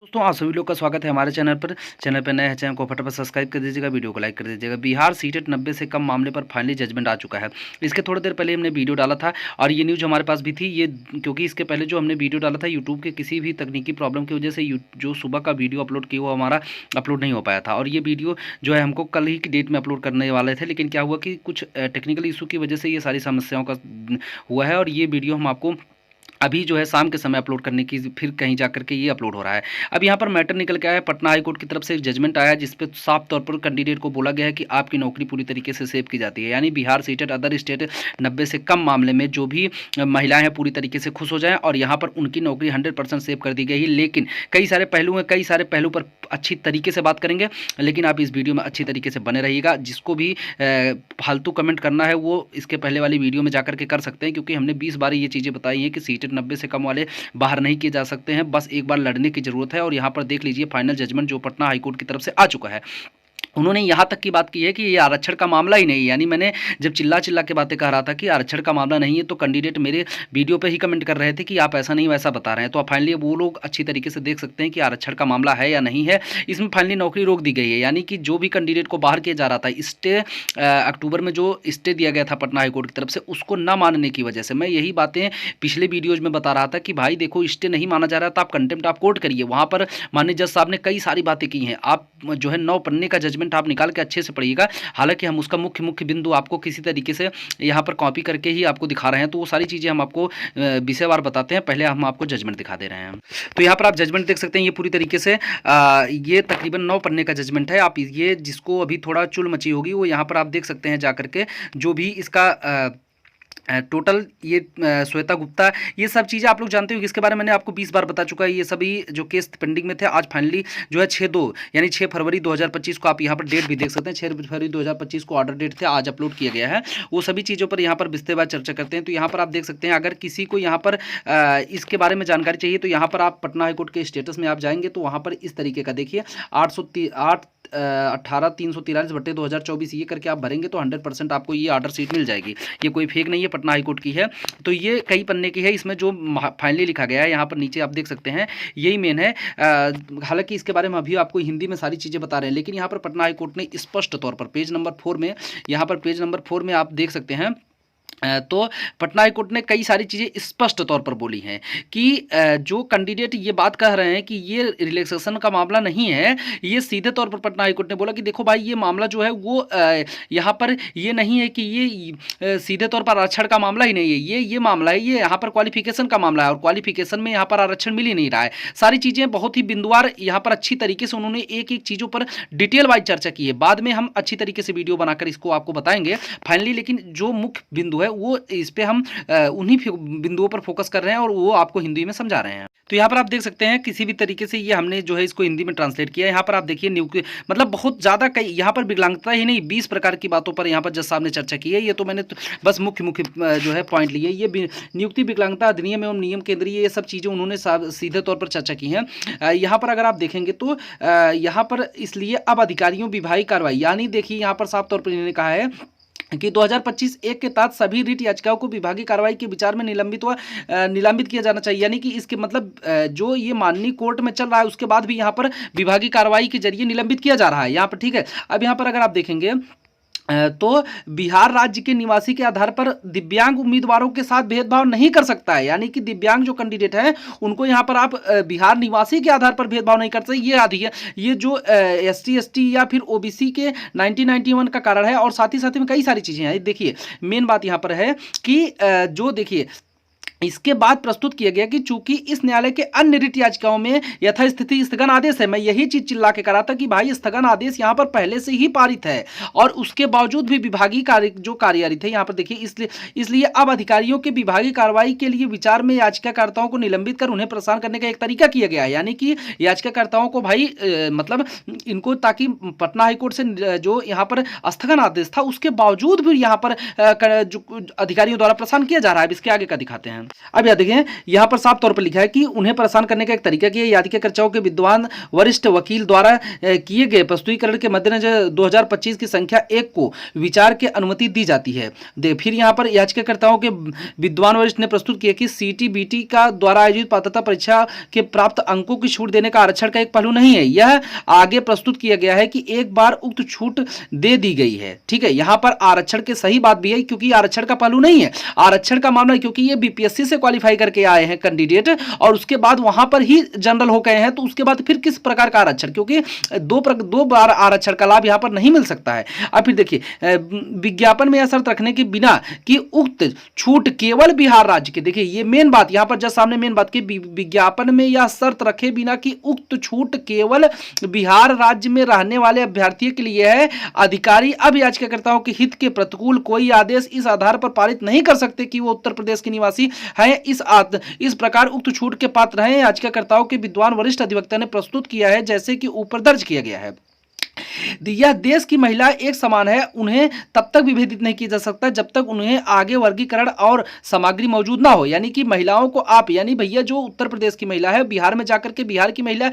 दोस्तों आप सभी लोग का स्वागत है हमारे चैनल पर नए हैं चैनल को फटाफट सब्सक्राइब कर दीजिएगा, वीडियो को लाइक कर दीजिएगा। बिहार सीटेट 90 से कम मामले पर फाइनली जजमेंट आ चुका है। इसके थोड़ी देर पहले हमने वीडियो डाला था और ये न्यूज़ हमारे पास भी थी। ये क्योंकि इसके पहले जो हमने वीडियो डाला था यूट्यूब के किसी भी तकनीकी प्रॉब्लम की वजह से जो सुबह का वीडियो अपलोड किया वो हमारा अपलोड नहीं हो पाया था और ये वीडियो जो है हमको कल ही की डेट में अपलोड करने वाले थे, लेकिन क्या हुआ कि कुछ टेक्निकल इशू की वजह से ये सारी समस्याओं का हुआ है और ये वीडियो हम आपको अभी जो है शाम के समय अपलोड करने की फिर कहीं जा करके ये अपलोड हो रहा है। अब यहाँ पर मैटर निकल के आया है, पटना हाई कोर्ट की तरफ से एक जजमेंट आया जिस पे साफ तौर पर कैंडिडेट को बोला गया है कि आपकी नौकरी पूरी तरीके से सेव की जाती है। यानी बिहार सीटेट अदर स्टेट 90 से कम मामले में जो भी महिलाएं हैं पूरी तरीके से खुश हो जाएं और यहाँ पर उनकी नौकरी 100% सेव कर दी गई है। लेकिन कई सारे पहलू हैं, कई सारे पहलू पर अच्छी तरीके से बात करेंगे, लेकिन आप इस वीडियो में अच्छी तरीके से बने रहिएगा। जिसको भी फालतू कमेंट करना है वो इसके पहले वाली वीडियो में जाकर के कर सकते हैं, क्योंकि हमने 20 बार ये चीज़ें बताई हैं कि सीटेट 90 से कम वाले बाहर नहीं किए जा सकते हैं, बस एक बार लड़ने की जरूरत है। और यहाँ पर देख लीजिए फाइनल जजमेंट जो पटना हाईकोर्ट की तरफ से आ चुका है। उन्होंने यहाँ तक की बात की है कि ये आरक्षण का मामला ही नहीं है। यानी मैंने जब चिल्ला के बातें कह रहा था कि आरक्षण का मामला नहीं है, तो कैंडिडेट मेरे वीडियो पे ही कमेंट कर रहे थे कि आप ऐसा नहीं वैसा बता रहे हैं। तो अब फाइनली वो लोग अच्छी तरीके से देख सकते हैं कि आरक्षण का मामला है या नहीं है। इसमें फाइनली नौकरी रोक दी गई है। यानी कि जो भी कैंडिडेट को बाहर किया जा रहा था, स्टे अक्टूबर में जो स्टे दिया गया था पटना हाईकोर्ट की तरफ से, उसको न मानने की वजह से मैं यही बातें पिछले वीडियोज में बता रहा था कि भाई देखो स्टे नहीं माना जा रहा था, आप कंटेम्प्ट ऑफ कोर्ट करिए। वहाँ पर माननीय जज साहब ने कई सारी बातें की हैं। आप जो है 9 पन्ने का जजमेंट आप निकाल के अच्छे से पढ़िएगा। हालांकि हम उसका मुख्य बिंदु आपको किसी तरीके से यहाँ पर कॉपी करके ही आपको दिखा रहे हैं, तो वो सारी चीज़ें हम आपको विषयवार बताते हैं। पहले हम आपको जजमेंट दिखा दे रहे हैं। तो यहाँ पर आप जजमेंट देख सकते हैं। ये पूरी तरीके से ये तकरीबन 9 पन्ने का जजमेंट है। आप ये जिसको अभी थोड़ा चुल मची होगी वो यहाँ पर आप देख सकते हैं जा करके, जो भी इसका टोटल ये श्वेता गुप्ता, ये सब चीज़ें आप लोग जानते हो कि इसके बारे में मैंने आपको 20 बार बता चुका है। ये सभी जो केस पेंडिंग में थे आज फाइनली जो है 6/2 यानी 6 फरवरी 2025 को, आप यहाँ पर डेट भी देख सकते हैं, 6 फरवरी 2025 को ऑर्डर डेट थे, आज अपलोड किया गया है। वो सभी चीज़ों पर यहाँ पर विस्तार चर्चा करते हैं। तो यहाँ पर आप देख सकते हैं, अगर किसी को यहाँ पर इसके बारे में जानकारी चाहिए तो यहाँ पर आप पटना हाईकोर्ट के स्टेटस में आप जाएंगे तो वहाँ पर इस तरीके का देखिए 18/343/2024 ये करके आप भरेंगे तो 100% आपको ये ऑर्डर शीट मिल जाएगी। ये कोई फेक नहीं है, पटना हाईकोर्ट की है। तो ये कई पन्ने की है। इसमें जो फाइनली लिखा गया है यहाँ पर नीचे आप देख सकते हैं, यही मेन है। हालांकि इसके बारे में अभी आपको हिंदी में सारी चीज़ें बता रहे हैं, लेकिन यहाँ पर पटना हाईकोर्ट ने स्पष्ट तौर पर पेज नंबर 4 में, यहाँ पर पेज नंबर 4 में आप देख सकते हैं, तो पटना हाईकोर्ट ने कई सारी चीज़ें स्पष्ट तौर पर बोली हैं कि जो कैंडिडेट ये बात कह रहे हैं कि ये रिलैक्सेशन का मामला नहीं है, ये सीधे तौर पर पटना हाईकोर्ट ने बोला कि देखो भाई ये मामला जो है वो यहाँ पर ये नहीं है कि ये सीधे तौर पर आरक्षण का मामला ही नहीं है। ये मामला है, ये यहाँ पर क्वालिफिकेशन का मामला है और क्वालिफिकेशन में यहाँ पर आरक्षण मिल ही नहीं रहा है। सारी चीज़ें बहुत ही बिंदुवार यहाँ पर अच्छी तरीके से उन्होंने एक एक चीज़ों पर डिटेल वाइज चर्चा की है। बाद में हम अच्छी तरीके से वीडियो बनाकर इसको आपको बताएंगे फाइनली, लेकिन जो मुख्य बिंदु है वो इस पे हम उन्हीं बिंदुओं पर फोकस कर रहे हैं और वो आपको हिंदी में समझा रहे हैं। तो यहाँ पर आप देख सकते हैं किसी भी तरीके से ये हमने जो है इसको हिंदी में ट्रांसलेट किया है। यहाँ पर आप देखिए मतलब बहुत ज़्यादा कई यहाँ पर विकलांगता ही नहीं 20 प्रकार की बातों पर यहाँ पर जज साहब ने चर्चा की है। ये तो मैंने बस मुख्य जो है पॉइंट लिए। ये नियुक्ति विकलांगता अधिनियम एवं नियम केंद्रीय, ये सब चीज़ें उन्होंने सीधे तौर पर चर्चा की हैं। यहाँ पर अगर आप देखेंगे तो यहाँ पर इसलिए अब अधिकारियों विभागीय कार्रवाई, यानी देखिए यहाँ पर साफ तौर पर इन्होंने कहा है कि 2025 एक के तहत सभी रिट याचिकाओं को विभागीय कार्रवाई के विचार में निलंबित किया जाना चाहिए। यानी कि इसके मतलब जो ये माननीय कोर्ट में चल रहा है उसके बाद भी यहाँ पर विभागीय कार्रवाई के जरिए निलंबित किया जा रहा है यहाँ पर, ठीक है। अब यहाँ पर अगर आप देखेंगे तो बिहार राज्य के निवासी के आधार पर दिव्यांग उम्मीदवारों के साथ भेदभाव नहीं कर सकता है। यानी कि दिव्यांग जो कैंडिडेट हैं उनको यहाँ पर आप बिहार निवासी के आधार पर भेदभाव नहीं कर सकते। ये आदि है, ये जो ST ST या फिर OBC के 1991 का कारण है और साथ ही में कई सारी चीज़ें हैं। देखिए मेन बात यहाँ पर है कि जो देखिए इसके बाद प्रस्तुत किया गया कि चूंकि इस न्यायालय के अन्य रिट याचिकाओं में यथास्थिति स्थगन आदेश है। मैं यही चीज चिल्ला के करा था कि भाई स्थगन आदेश यहां पर पहले से ही पारित है और उसके बावजूद भी विभागीय कार्य थे यहाँ पर देखिए। इसलिए अब अधिकारियों के विभागीय कार्रवाई के लिए विचार में याचिकाकर्ताओं को निलंबित कर उन्हें प्रसारण करने का एक तरीका किया गया है। यानी कि याचिकाकर्ताओं को भाई मतलब इनको, ताकि पटना हाईकोर्ट से जो यहाँ पर स्थगन आदेश था उसके बावजूद भी यहाँ पर जो अधिकारियों द्वारा प्रसारण किया जा रहा है। इसके आगे का दिखाते हैं। अब यह देखें, यहाँ पर साफ तौर पर लिखा है कि उन्हें परेशान करने का एक तरीका कि याचिकाकर्ताओं के विद्वान वरिष्ठ वकील द्वारा किए गए प्रस्तुतीकरण के मद्देनजर 2025 की संख्या 1 को विचार की अनुमति दी जाती है। फिर यहाँ पर याचिकाकर्ताओं के विद्वान वरिष्ठ ने प्रस्तुत किया कि CTBT का द्वारा आयोजित पात्रता परीक्षा के प्राप्त अंकों की छूट देने का आरक्षण का एक पहलू नहीं है। यह आगे प्रस्तुत किया गया है कि एक बार उक्त छूट दे दी गई है। ठीक है, यहाँ पर आरक्षण के सही बात भी है, क्योंकि आरक्षण का पहलू नहीं है, आरक्षण का मामला, क्योंकि ये BPSC से क्वालिफाई करके आए हैं कैंडिडेट और उसके बाद वहां पर ही जनरल हो गए हैं, तो उसके बाद फिर किस प्रकार का आरक्षण, क्योंकि दो बार आरक्षण का लाभ यहां पर नहीं मिल सकता है। अब फिर देखिए, विज्ञापन में यह शर्त रखने के बिना कि उक्त छूट केवल बिहार राज्य के, देखिए ये मेन बात यहां पर जस्ट सामने मेन बात की, विज्ञापन में यह शर्त रखे बिना कि उक्त छूट केवल बिहार राज्य में रहने वाले अभ्यर्थियों के लिए है। अधिकारी अब याचिकाकर्ताओं के हित के प्रतिकूल कोई आदेश इस आधार पर पारित नहीं कर सकते कि वो उत्तर प्रदेश के निवासी हैं, इस प्रकार उक्त छूट के पात्र हैं। याचिकाकर्ताओं के विद्वान वरिष्ठ अधिवक्ता ने प्रस्तुत किया है जैसे कि ऊपर दर्ज किया गया है। यह देश की महिला एक समान है, उन्हें तब तक विभेदित नहीं किया जा सकता जब तक उन्हें आगे वर्गीकरण और सामग्री मौजूद ना हो। यानी कि महिलाओं को आप, यानी भैया जो उत्तर प्रदेश की महिला है, बिहार में जाकर के बिहार की महिला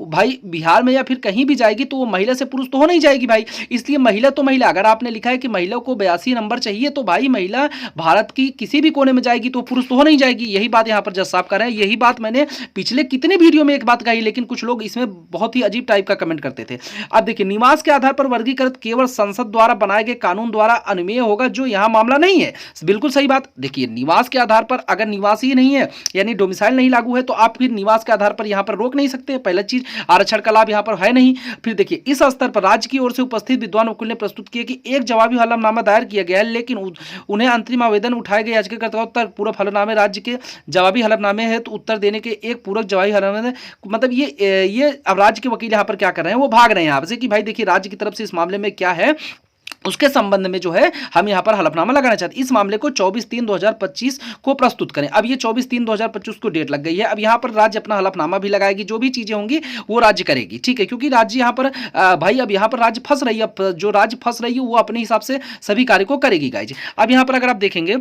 भाई बिहार में या फिर कहीं भी जाएगी तो वो महिला से पुरुष तो हो नहीं जाएगी भाई, इसलिए महिला तो महिला। अगर आपने लिखा है कि महिला को 82 नंबर चाहिए तो भाई महिला भारत की किसी भी कोने में जाएगी तो पुरुष तो हो नहीं जाएगी। यही बात यहाँ पर जज साहब कर रहे हैं। यही बात मैंने पिछले कितने वीडियो में एक बात कही, लेकिन कुछ लोग इसमें बहुत ही अजीब टाइप का कमेंट करते थे। अब देखिए, निवास के आधार पर वर्गीकृत केवल संसद द्वारा बनाए गए कानून द्वारा अनुमेय होगा, जो यहां मामला नहीं है। बिल्कुल सही बात। देखिए, निवास के आधार पर अगर निवास ही नहीं है, यानी डोमिसाइल नहीं लागू है, तो आप फिर निवास के आधार पर यहां पर रोक नहीं सकते। पहला चीज, आरक्षण का लाभ यहां पर है नहीं। फिर देखिए, इस स्तर पर राज्य की ओर से उपस्थित विद्वान वकील ने प्रस्तुत किया कि एक जवाबी हलफनामा दायर किया गया है, लेकिन उन्हें अंतरिम आवेदन उठाए गए याचिकाकर्ताओं तक पूरक हलफनामे राज्य के जवाबी हलफनामे है तो उत्तर देने के एक पूरक जवाबी हलफनामे, मतलब ये अब राज्य के वकील यहां पर क्या कर रहे हैं, वो भाग रहे हैं आपसे कि भाई देखिए राज्य की तरफ से इस मामले में क्या है, उसके संबंध में जो है हम यहां पर हलफनामा लगाना चाहते हैं। इस मामले को 24/3/2025 को प्रस्तुत करें। अब ये 24/3/2025 को डेट लग गई है। अब यहां पर राज्य अपना हलफनामा भी लगाएगी, जो भी चीजें होंगी वो राज्य करेगी। ठीक है, क्योंकि राज्य यहां पर भाई अब यहां पर राज्य फंस रही है, जो राज्य फंस रही है वो अपने हिसाब से सभी कार्य को करेगी गाइज। अब यहां पर अगर आप देखेंगे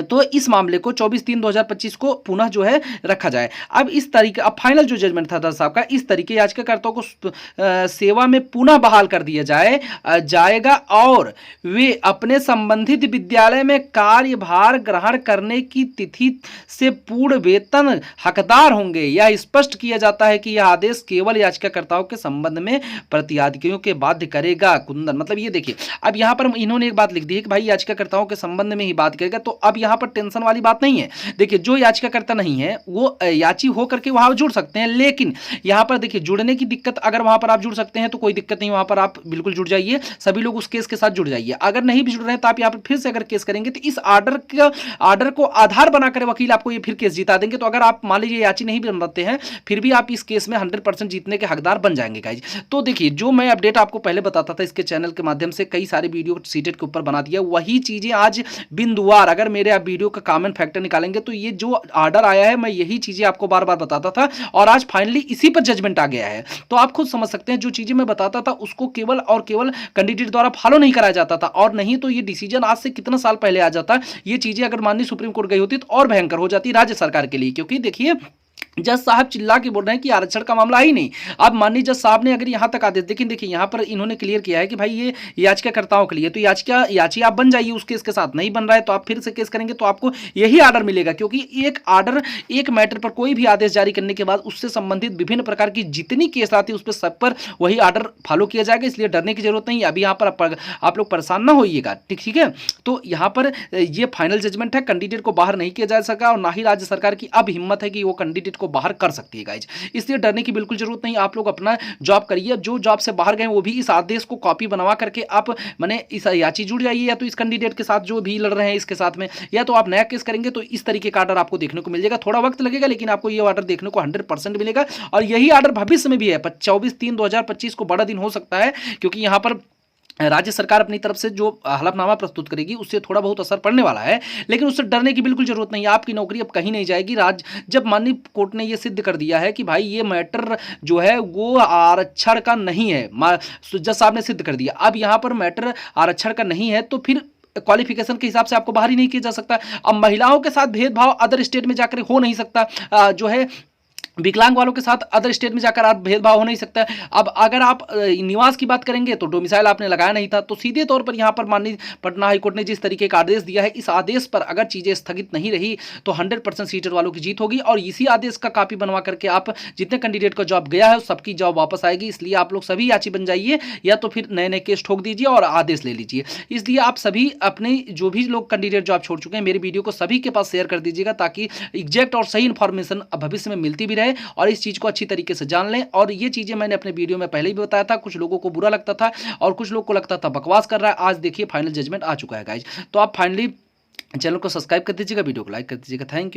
तो इस मामले को 24/3/2025 को पुनः जो है रखा जाए। अब इस तरीके, अब फाइनल जो जजमेंट था साहब का, इस तरीके याचिकाकर्ताओं को सेवा में पुनः बहाल कर दिया जाएगा और वे अपने संबंधित विद्यालय में कार्यभार ग्रहण करने की तिथि से पूर्ण वेतन हकदार होंगे। यह स्पष्ट किया जाता है कि यह आदेश केवल याचिकाकर्ताओं के संबंध में प्रतियादियों के बाध्य करेगा। कुंदन, मतलब ये देखिए, अब यहां पर इन्होंने एक बात लिख दी है कि भाई याचिकाकर्ताओं के संबंध में ही बात करेगा, तो अब यहां पर टेंशन वाली बात नहीं है। देखिए, जो याचिकाकर्ता नहीं है वो याची हो करके वहां जुड़ सकते हैं, लेकिन यहां पर देखिए जुड़ने की दिक्कत, अगर वहां पर आप जुड़ सकते हैं तो कोई दिक्कत नहीं, वहां पर आप बिल्कुल जुड़ जाइए, सभी लोग उस केस के साथ जुड़ जाइए। अगर नहीं भी जुड़ रहे हैं तो आप यहां पर फिर से अगर केस करेंगे तो इस आर्डर को आधार बनाकर वकील आपको ये फिर केस जिता देंगे। तो अगर आप मान लीजिए याची नहीं बनते हैं, फिर भी आप इस केस में 100% जीतने के हकदार बन जाएंगे गाइज। तो देखिए, जो मैं अपडेट आपको पहले बताता था इसके चैनल के माध्यम से, कई सारे वीडियो सीटेट के ऊपर बना दिया, वही चीजें आज बिंदुवार, अगर मेरे आप वीडियो का कॉमन फैक्टर निकालेंगे तो ये जो ऑर्डर आया है, मैं यही चीजें आपको बार बार बताता था और आज फाइनली इसी पर जजमेंट आ गया है। तो आप खुद समझ सकते हैं, जो चीजें मैं बताता था उसको केवल और केवल कैंडिडेट द्वारा फॉलो नहीं कराया जाता था, और नहीं तो ये डिसीजन आज से कितना साल पहले आ जाता। ये चीजें अगर माननीय सुप्रीम कोर्ट गई होती तो और भयंकर हो जाती राज्य सरकार के लिए, क्योंकि देखिए जज साहब चिल्ला के बोल रहे हैं कि आरक्षण का मामला ही नहीं। अब माननीय जज साहब ने अगर यहां तक आदेश, लेकिन देखिए यहां पर इन्होंने क्लियर किया है कि भाई ये याचिकाकर्ताओं के लिए, तो याची आप बन जाइए, उस केस के साथ नहीं बन रहा है तो आप फिर से केस करेंगे तो आपको यही आर्डर मिलेगा, क्योंकि एक आर्डर, एक मैटर पर कोई भी आदेश जारी करने के बाद उससे संबंधित विभिन्न प्रकार की जितनी केस आती है उस पर सब पर वही आर्डर फॉलो किया जाएगा, इसलिए डरने की जरूरत नहीं है। अभी यहाँ पर आप लोग परेशान ना होइएगा, ठीक है। तो यहाँ पर ये फाइनल जजमेंट है, कैंडिडेट को बाहर नहीं किया जा सका और ना ही राज्य सरकार की अब हिम्मत है कि वो कैंडिडेट को बाहर कर सकती है गाइज, इसलिए डरने की बिल्कुल जरूरत नहीं। आप लोग अपना जॉब करिए, जो जॉब से बाहर गए वो भी इस आदेश को कॉपी बनवा करके आप माने इस याची जुड़ जाइए, या तो इस कैंडिडेट के साथ जो भी लड़ रहे हैं इसके साथ में, या तो आप नया केस करेंगे तो इस तरीके का ऑर्डर आपको देखने को मिल जाएगा। थोड़ा वक्त लगेगा लेकिन आपको ये ऑर्डर देखने को 100% मिलेगा, और यही ऑर्डर भविष्य में भी है। 24/3/2025 को बड़ा दिन हो सकता है, क्योंकि यहां पर राज्य सरकार अपनी तरफ से जो हलफनामा प्रस्तुत करेगी उससे थोड़ा बहुत असर पड़ने वाला है, लेकिन उससे डरने की बिल्कुल जरूरत नहीं है। आपकी नौकरी अब कहीं नहीं जाएगी। जब माननीय कोर्ट ने यह सिद्ध कर दिया है कि भाई ये मैटर जो है वो आरक्षण का नहीं है, जज साहब ने सिद्ध कर दिया, अब यहाँ पर मैटर आरक्षण का नहीं है, तो फिर क्वालिफिकेशन के हिसाब से आपको बाहर ही नहीं किया जा सकता। अब महिलाओं के साथ भेदभाव अदर स्टेट में जाकर हो नहीं सकता, जो है विकलांग वालों के साथ अदर स्टेट में जाकर आप भेदभाव हो नहीं सकता है। अब अगर आप निवास की बात करेंगे तो डोमिसाइल आपने लगाया नहीं था, तो सीधे तौर पर यहाँ पर माननीय पटना हाईकोर्ट ने जिस तरीके का आदेश दिया है, इस आदेश पर अगर चीज़ें स्थगित नहीं रही तो 100% सीटर वालों की जीत होगी और इसी आदेश का कॉपी बनवा करके आप जितने कैंडिडेट का जॉब गया है सबकी जॉब वापस आएगी। इसलिए आप लोग सभी याची बन जाइए या तो फिर नए नए केस ठोक दीजिए और आदेश ले लीजिए। इसलिए आप सभी अपने जो भी लोग कैंडिडेट जॉब छोड़ चुके हैं मेरी वीडियो को सभी के पास शेयर कर दीजिएगा, ताकि एग्जैक्ट और सही इन्फॉर्मेशन भविष्य में मिलती भी रहे और इस चीज़ को अच्छी तरीके से जान लें। और ये चीज़ें मैंने अपने वीडियो में पहले ही बताया था, कुछ लोगों को बुरा लगता था और कुछ लोगों को लगता था बकवास कर रहा है। आज देखिए फाइनल जजमेंट आ चुका है गाइज। तो आप फाइनली चैनल को सब्सक्राइब कर दीजिएगा, वीडियो को लाइक कर दीजिएगा। Thank you.